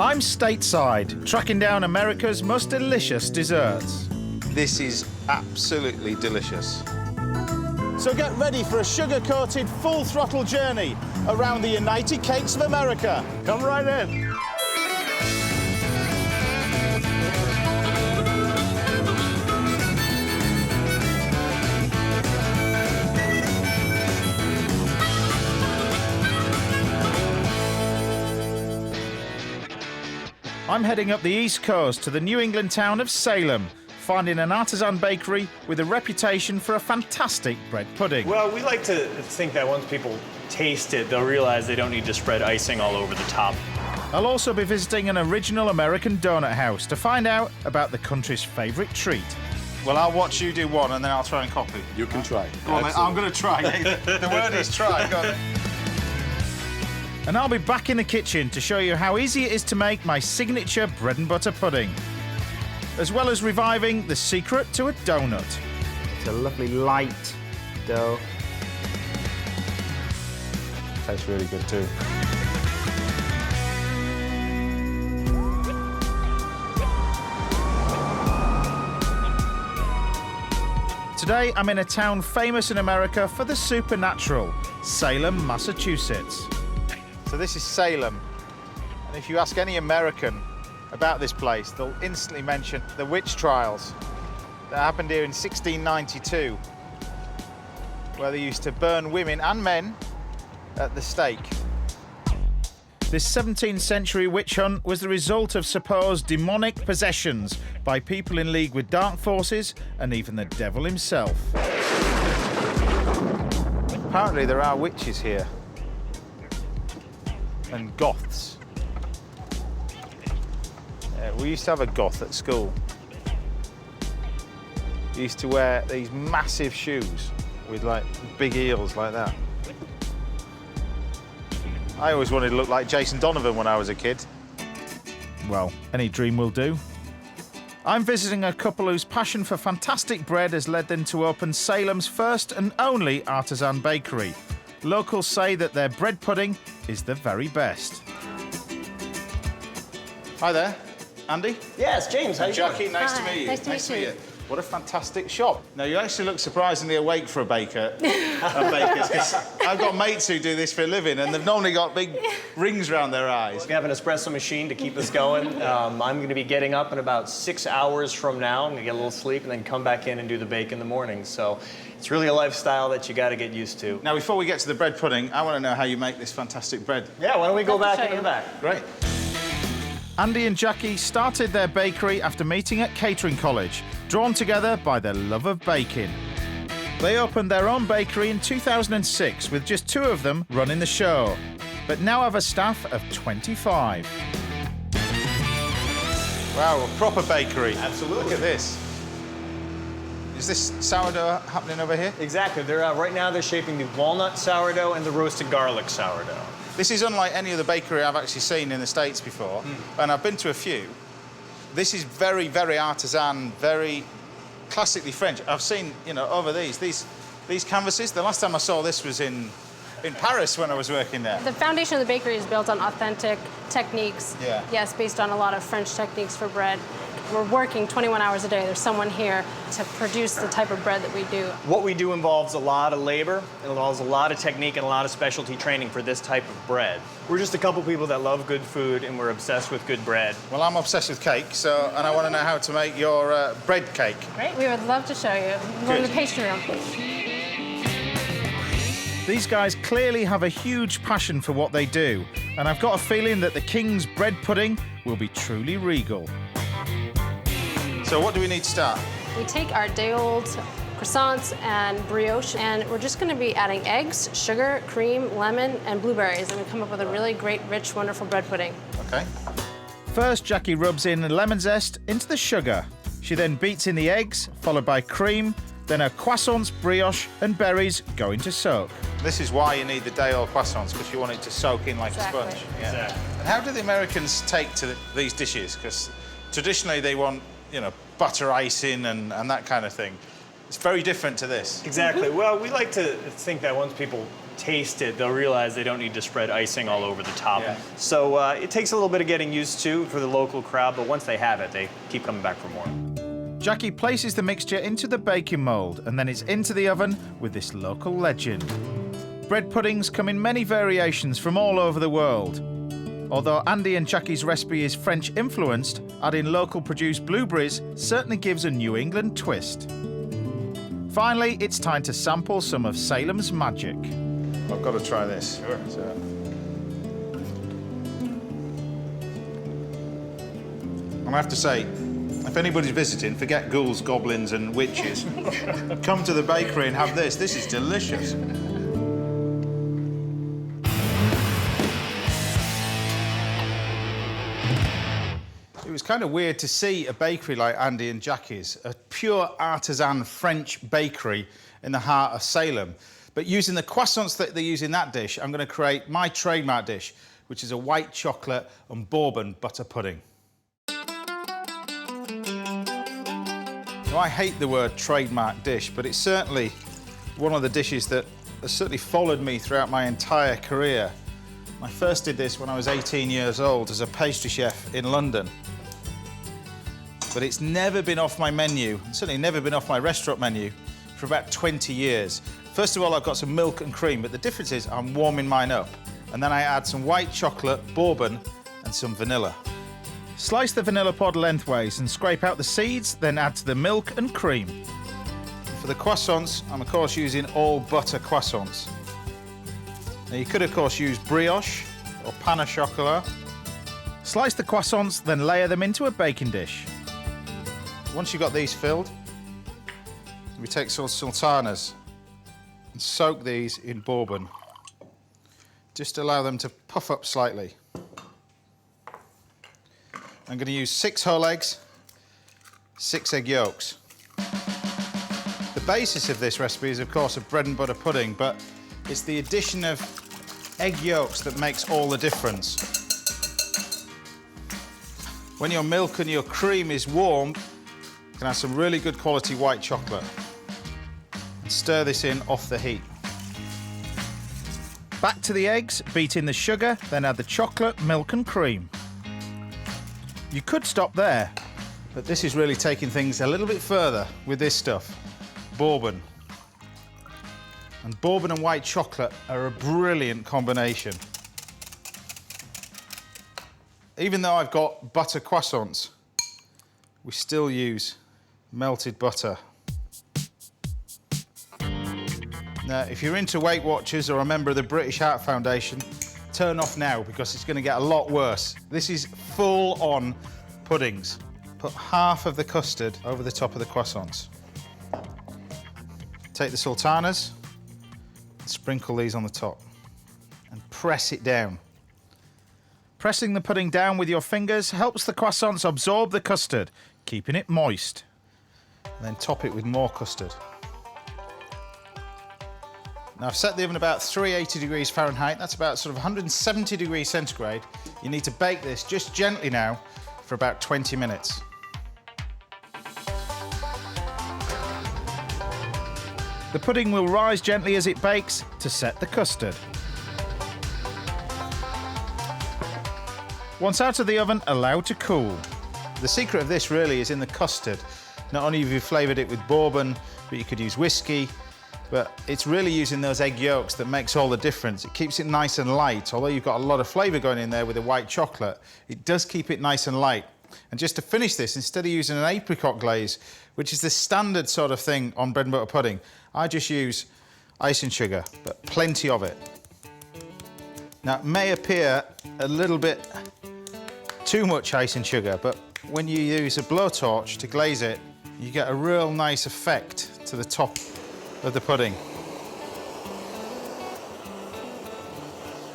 I'm stateside, tracking down America's most delicious desserts. This is absolutely delicious. So get ready for a sugar-coated, full-throttle journey around the United Cakes of America. Come right in. I'm heading up the East Coast to the New England town of Salem, finding an artisan bakery with a reputation for a fantastic bread pudding. Well, we like to think that once people taste it, they'll realize they don't need to spread icing all over the top. I'll also be visiting an original American donut house to find out about the country's favourite treat. Well, I'll watch you do one and then I'll try and copy. You can try. Go on, mate. I'm going to try. The word is try. Go on, then. And I'll be back in the kitchen to show you how easy it is to make my signature bread and butter pudding, as well as reviving the secret to a donut. It's a lovely light dough. Tastes really good too. Today, I'm in a town famous in America for the supernatural, Salem, Massachusetts. So this is Salem, and if you ask any American about this place, they'll instantly mention the witch trials that happened here in 1692, where they used to burn women and men at the stake. This 17th century witch hunt was the result of supposed demonic possessions by people in league with dark forces and even the devil himself. Apparently there are witches here. And goths. We used to have a goth at school. He used to wear these massive shoes with like big heels like that. I always wanted to look like Jason Donovan when I was a kid. Well, any dream will do. I'm visiting a couple whose passion for fantastic bread has led them to open Salem's first and only artisan bakery. Locals say that their bread pudding is the very best. Hi there, Andy. Yes, James, how you doing? Jackie, nice to meet you. Nice to meet you. What a fantastic shop. Now, you actually look surprisingly awake for a baker. Because I've got mates who do this for a living, and they've normally got big rings around their eyes. We have an espresso machine to keep us going. I'm going to be getting up in about 6 hours from now. I'm going to get a little sleep and then come back in and do the bake in the morning. So it's really a lifestyle that you got to get used to. Now, before we get to the bread pudding, I want to know how you make this fantastic bread. Yeah, why don't we go back into the back? Great. Andy and Jackie started their bakery after meeting at catering college, drawn together by their love of baking. They opened their own bakery in 2006 with just two of them running the show, but now have a staff of 25. Wow, a proper bakery. Absolutely. Look at this. Is this sourdough happening over here? Exactly. They're right now they're shaping the walnut sourdough and the roasted garlic sourdough. This is unlike any other bakery I've actually seen in the States before, and I've been to a few. This is very, very artisan, very classically French. I've seen, you know, over these canvases. The last time I saw this was in Paris when I was working there. The foundation of the bakery is built on authentic techniques. Yeah. Yes, based on a lot of French techniques for bread. We're working 21 hours a day. There's someone here to produce the type of bread that we do. What we do involves a lot of labor. It involves a lot of technique and a lot of specialty training for this type of bread. We're just a couple people that love good food and we're obsessed with good bread. Well, I'm obsessed with cake, and I want to know how to make your bread cake. Great, we would love to show you. We're in the pastry room. These guys clearly have a huge passion for what they do, and I've got a feeling that the King's bread pudding will be truly regal. So what do we need to start? We take our day-old croissants and brioche, and we're just going to be adding eggs, sugar, cream, lemon, and blueberries, and we come up with a really great, rich, wonderful bread pudding. Okay. First, Jackie rubs in the lemon zest into the sugar. She then beats in the eggs, followed by cream, then her croissants, brioche, and berries go into soak. This is why you need the day-old croissants, because you want it to soak in like Exactly. a sponge. Yeah. Exactly. And how do the Americans take to these dishes? Because traditionally they want, you know, butter icing and that kind of thing. It's very different to this. Exactly. Well, we like to think that once people taste it, they'll realize they don't need to spread icing all over the top. Yeah. So it takes a little bit of getting used to for the local crowd, but once they have it, they keep coming back for more. Jackie places the mixture into the baking mould and then it's into the oven with this local legend. Bread puddings come in many variations from all over the world. Although Andy and Jackie's recipe is French influenced, adding local produced blueberries certainly gives a New England twist. Finally, it's time to sample some of Salem's magic. I've got to try this. Sure. So. I have to say, if anybody's visiting, forget ghouls, goblins and witches. Come to the bakery and have this. This is delicious. It was kind of weird to see a bakery like Andy and Jackie's, a pure artisan French bakery in the heart of Salem. But using the croissants that they use in that dish, I'm going to create my trademark dish, which is a white chocolate and bourbon butter pudding. Now, I hate the word trademark dish, but it's certainly one of the dishes that has certainly followed me throughout my entire career. I first did this when I was 18 years old as a pastry chef in London. But it's never been off my menu, and certainly never been off my restaurant menu, for about 20 years. First of all, I've got some milk and cream, but the difference is I'm warming mine up. And then I add some white chocolate, bourbon, and some vanilla. Slice the vanilla pod lengthways and scrape out the seeds, then add to the milk and cream. For the croissants, I'm of course using all butter croissants. Now you could of course use brioche or panna cotta. Slice the croissants, then layer them into a baking dish. Once you've got these filled, we take some sultanas and soak these in bourbon. Just allow them to puff up slightly. I'm going to use 6 whole eggs, 6 egg yolks. The basis of this recipe is, of course, a bread and butter pudding, but it's the addition of egg yolks that makes all the difference. When your milk and your cream is warm, you can have some really good quality white chocolate. And stir this in off the heat. Back to the eggs, beat in the sugar, then add the chocolate, milk and cream. You could stop there, but this is really taking things a little bit further with this stuff. Bourbon. And bourbon and white chocolate are a brilliant combination. Even though I've got butter croissants, we still use melted butter. Now, if you're into Weight Watchers or a member of the British Heart Foundation, turn off now because it's going to get a lot worse. This is full-on puddings. Put half of the custard over the top of the croissants. Take the sultanas, sprinkle these on the top, and press it down. Pressing the pudding down with your fingers helps the croissants absorb the custard, keeping it moist. And then top it with more custard. Now, I've set the oven about 380 degrees Fahrenheit. That's about sort of 170 degrees centigrade. You need to bake this just gently now for about 20 minutes. The pudding will rise gently as it bakes to set the custard. Once out of the oven, allow to cool. The secret of this really is in the custard. Not only have you flavoured it with bourbon, but you could use whiskey, but it's really using those egg yolks that makes all the difference. It keeps it nice and light. Although you've got a lot of flavour going in there with the white chocolate, it does keep it nice and light. And just to finish this, instead of using an apricot glaze, which is the standard sort of thing on bread and butter pudding, I just use icing sugar, but plenty of it. Now, it may appear a little bit too much icing sugar, but when you use a blowtorch to glaze it, you get a real nice effect to the top of the pudding.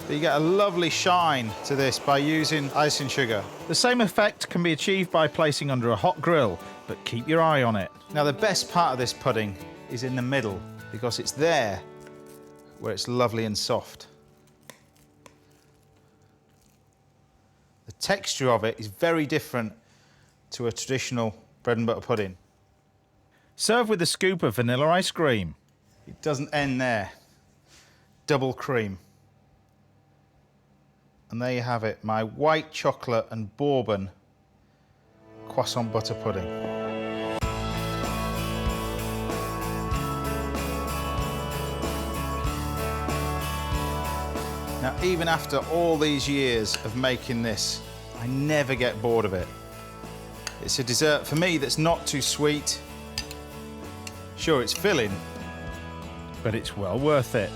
But you get a lovely shine to this by using icing sugar. The same effect can be achieved by placing under a hot grill, but keep your eye on it. Now, the best part of this pudding is in the middle, because it's there where it's lovely and soft. The texture of it is very different to a traditional bread and butter pudding. Serve with a scoop of vanilla ice cream. It doesn't end there. double cream. And there you have it, my white chocolate and bourbon croissant butter pudding. Now, even after all these years of making this, I never get bored of it. It's a dessert for me that's not too sweet. Sure, it's filling, but it's well worth it.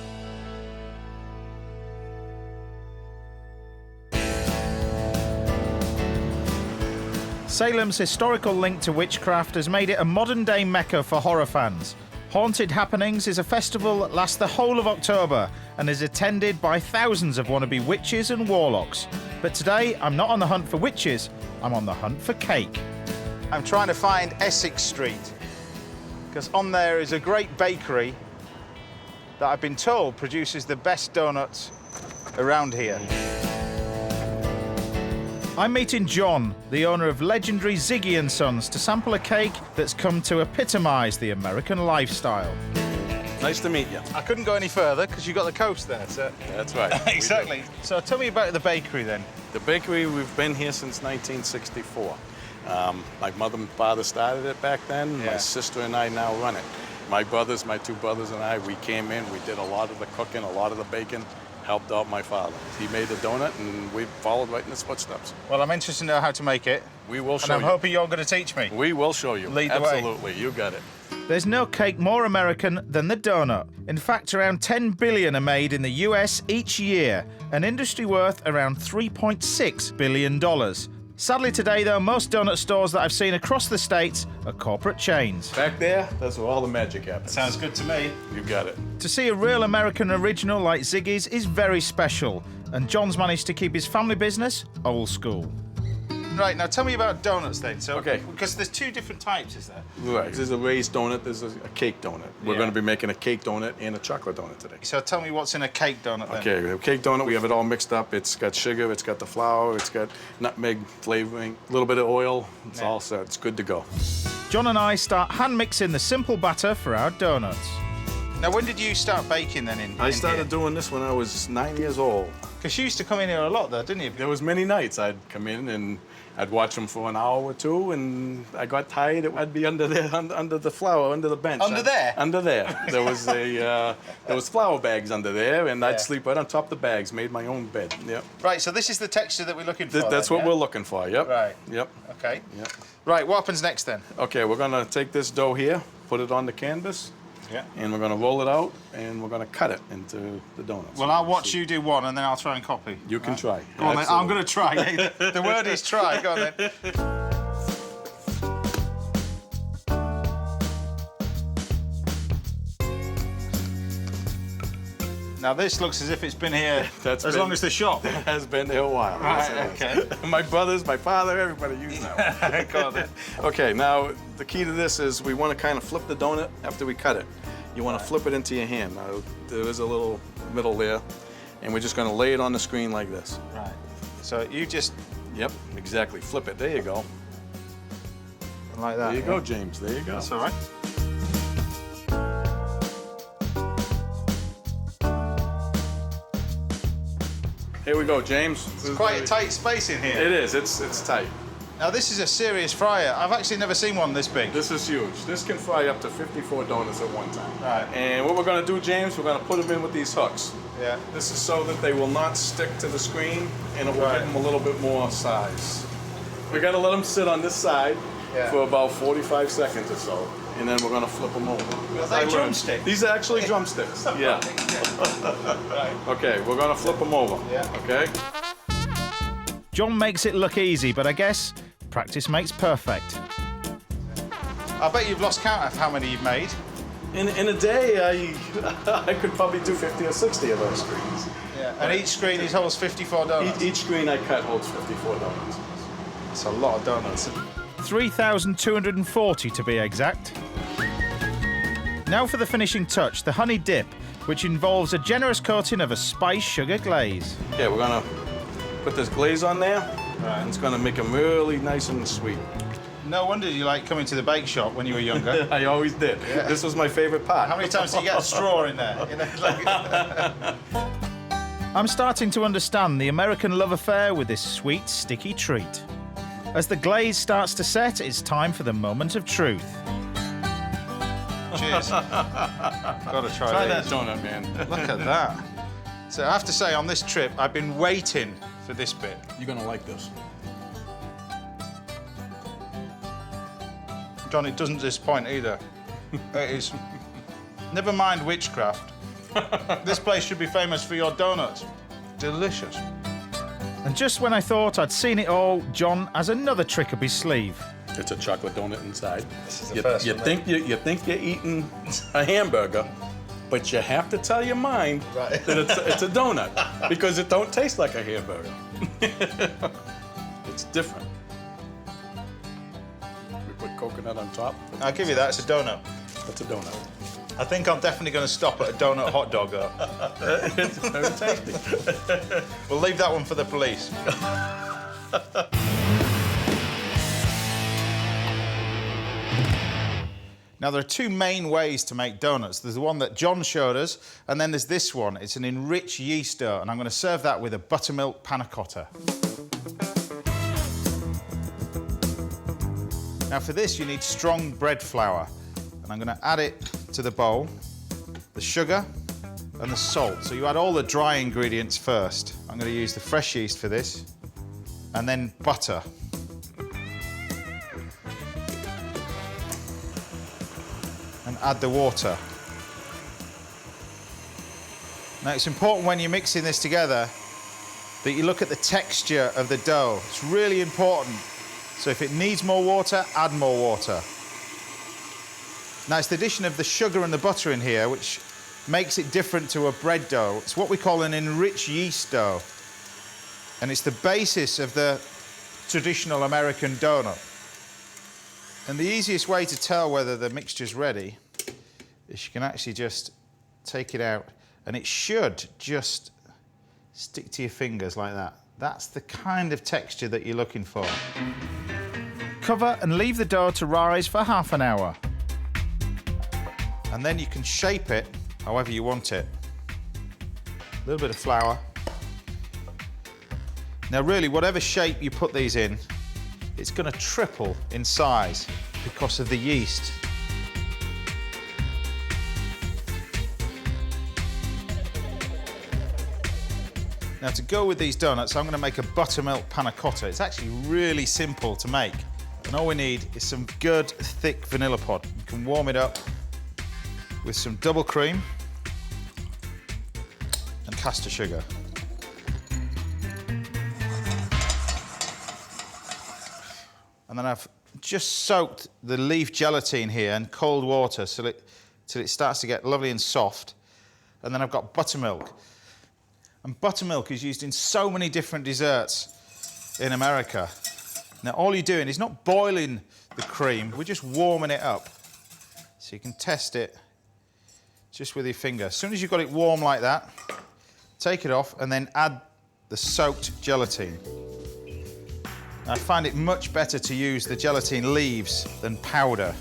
Salem's historical link to witchcraft has made it a modern-day mecca for horror fans. Haunted Happenings is a festival that lasts the whole of October and is attended by thousands of wannabe witches and warlocks. But today, I'm not on the hunt for witches, I'm on the hunt for cake. I'm trying to find Essex Street, because on there is a great bakery that I've been told produces the best donuts around here. I'm meeting John, the owner of legendary Ziggy & Sons, to sample a cake that's come to epitomise the American lifestyle. Nice to meet you. I couldn't go any further because you've got the coast there, so... That's right. Exactly. So tell me about the bakery then. The bakery, we've been here since 1964. My mother and father started it back then. Yeah. My sister and I now run it. My two brothers and I, we came in, we did a lot of the cooking, a lot of the baking, helped out my father. He made the donut and we followed right in his footsteps. Well, I'm interested to know how to make it. We will show you. And I'm hoping you're going to teach me. We will show you. Lead the way. Absolutely, you got it. There's no cake more American than the donut. In fact, around 10 billion are made in the US each year, an industry worth around $3.6 billion. Sadly today, though, most donut stores that I've seen across the states are corporate chains. Back there, that's where all the magic happens. Sounds good to me. You got it. To see a real American original like Ziggy's is very special, and John's managed to keep his family business old school. Right, now tell me about donuts then. So, Okay. Because there's two different types, is there? Right. There's a raised donut, there's a cake donut. We're Yeah. going to be making a cake donut and a chocolate donut today. So tell me what's in a cake donut then. Okay, the cake donut, we have it all mixed up. It's got sugar, it's got the flour, it's got nutmeg flavoring, a little bit of oil. It's all set. It's good to go. John and I start hand mixing the simple batter for our donuts. Now, when did you start baking then I started doing this when I was 9 years old. Because you used to come in here a lot though, didn't you? There was many nights I'd come in and I'd watch them for an hour or two, and I got tired. I'd be under there, under the flour, under the bench. Under there? Under there. There was there was flour bags under there, and I'd sleep right on top of the bags. Made my own bed. Yep. Right. So this is the texture that we're looking for. That's then, what yeah? we're looking for. Yep. Right. Yep. Okay. Yep. Right. What happens next then? Okay, we're gonna take this dough here, put it on the canvas. Yeah. And we're going to roll it out, and we're going to cut it into the donuts. Well, I'll watch you do one, and then I'll try and copy. You can try. Go on then. I'm Absolutely. going to try. The word is try. Go on then. Now this looks as if it's been here as long as the shop. It has been there a while. Right, Yes, it has. My brothers, my father, everybody used that one. Go on then. Okay, now the key to this is we want to kind of flip the donut after we cut it. You want to flip it into your hand. Now there is a little middle there, and we're just going to lay it on the screen like this. Right. So you just Yep, exactly. Flip it. There you go. like that. There you go, James. There you go. That's all right. Here we go, James. It's quite a tight space in here. It is. It's tight. Now this is a serious fryer. I've actually never seen one this big. This is huge. This can fry up to 54 donuts at one time. Right. And what we're going to do, James, we're going to put them in with these hooks. Yeah. This is so that they will not stick to the screen, and it will Right. give them a little bit more size. We got to let them sit on this side for about 45 seconds or so, and then we're going to flip them over. Are they drumsticks? These are actually drumsticks. Yeah. Right. Okay, we're going to flip them over. Yeah. Okay. John makes it look easy, but I guess practice makes perfect. I bet you've lost count of how many you've made. In a day, I could probably do 50 or 60 of those screens. Yeah. And each screen holds 54 donuts. Each screen I cut holds 54 donuts. That's a lot of donuts. 3,240 to be exact. Now for the finishing touch, the honey dip, which involves a generous coating of a spice sugar glaze. Okay, we're gonna put this glaze on there. Right. And it's gonna make them really nice and sweet. No wonder you like coming to the bake shop when you were younger. I always did. This was my favorite part. How many times did you get a straw in there? You know, like... I'm starting to understand the American love affair with this sweet, sticky treat. As the glaze starts to set, it's time for the moment of truth. Cheers. Gotta Try that these. donut, man. Look at that. So I have to say, on this trip, I've been waiting for this bit. You're gonna like this. John, it doesn't disappoint either. It is. Never mind witchcraft. This place should be famous for your donuts. Delicious. And just when I thought I'd seen it all, John has another trick up his sleeve. It's a chocolate donut inside. This is the first one, You think you're eating a hamburger, but you have to tell your mind Right. that it's a donut because it don't taste like a hamburger. It's different. We put coconut on top. I'll give you that, it's a donut. It's a donut. I think I'm definitely going to stop at a donut hot dog, though. It's very tasty. We'll leave that one for the police. Now, there are two main ways to make donuts. There's the one that John showed us, and then there's this one. It's an enriched yeast dough, and I'm going to serve that with a buttermilk panna cotta. Now, for this, you need strong bread flour, and I'm going to add it to the bowl, the sugar and the salt. So you add all the dry ingredients first. I'm going to use the fresh yeast for this, and then butter. And add the water. Now it's important when you're mixing this together that you look at the texture of the dough. It's really important. So if it needs more water, add more water. Now it's the addition of the sugar and the butter in here which makes it different to a bread dough. It's what we call an enriched yeast dough. And it's the basis of the traditional American donut. And the easiest way to tell whether the mixture's ready is you can actually just take it out and it should just stick to your fingers like that. That's the kind of texture that you're looking for. Cover and leave the dough to rise for half an hour. And then you can shape it however you want it. A little bit of flour. Now really, whatever shape you put these in, it's going to triple in size because of the yeast. Now to go with these donuts, I'm going to make a buttermilk panna cotta. It's actually really simple to make. And all we need is some good, thick vanilla pod. You can warm it up with some double cream and caster sugar. And then I've just soaked the leaf gelatine here in cold water till it starts to get lovely and soft. And then I've got buttermilk. And buttermilk is used in so many different desserts in America. Now all you're doing is not boiling the cream, we're just warming it up. So you can test it just with your finger. As soon as you've got it warm like that, take it off and then add the soaked gelatine. I find it much better to use the gelatine leaves than powder.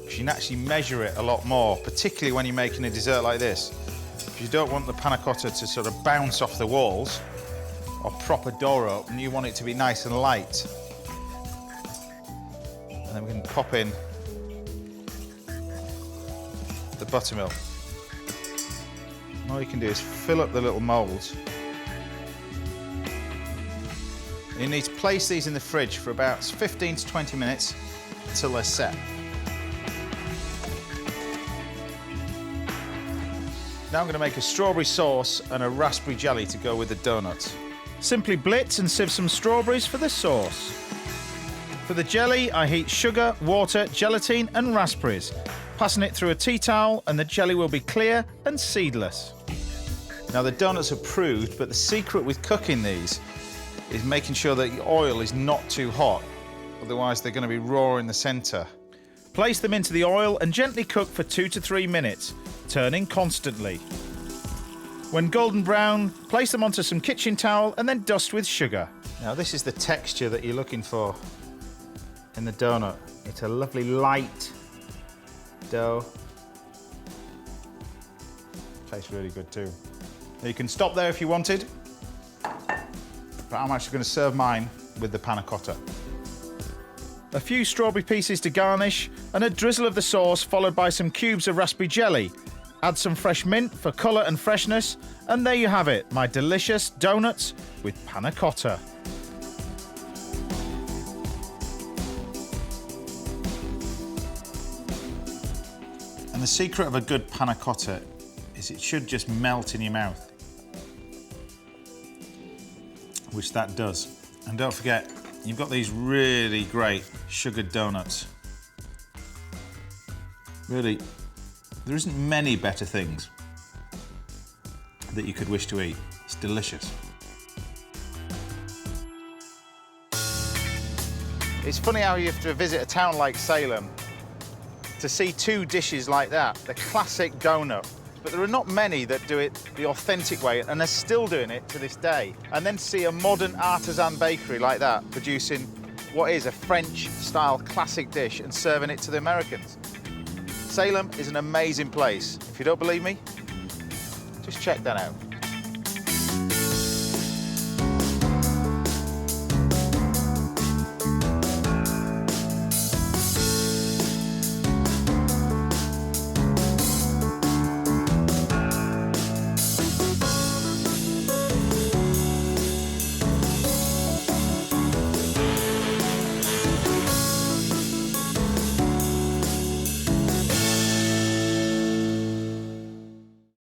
You can actually measure it a lot more, particularly when you're making a dessert like this. If you don't want the panna cotta to sort of bounce off the walls or prop a door up, and you want it to be nice and light. And then we can pop in the buttermilk. And all you can do is fill up the little moulds. You need to place these in the fridge for about 15 to 20 minutes until they're set. Now I'm going to make a strawberry sauce and a raspberry jelly to go with the donuts. Simply blitz and sieve some strawberries for the sauce. For the jelly, I heat sugar, water, gelatine and raspberries, passing it through a tea towel and the jelly will be clear and seedless. Now the donuts are proved, but the secret with cooking these is making sure that the oil is not too hot, otherwise they're going to be raw in the centre. Place them into the oil and gently cook for 2 to 3 minutes, turning constantly. When golden brown, place them onto some kitchen towel and then dust with sugar. Now this is the texture that you're looking for. in the donut. It's a lovely light dough. Tastes really good too. You can stop there if you wanted, but I'm actually going to serve mine with the panna cotta. A few strawberry pieces to garnish and a drizzle of the sauce followed by some cubes of raspberry jelly. Add some fresh mint for colour and freshness, and there you have it, my delicious donuts with panna cotta. And the secret of a good panna cotta is it should just melt in your mouth, which that does. And don't forget, you've got these really great sugared donuts. Really, there isn't many better things that you could wish to eat. It's delicious. It's funny how you have to visit a town like Salem to see two dishes like that, the classic donut. But there are not many that do it the authentic way, and they're still doing it to this day. And then see a modern artisan bakery like that producing what is a French-style classic dish and serving it to the Americans. Salem is an amazing place. If you don't believe me, just check that out.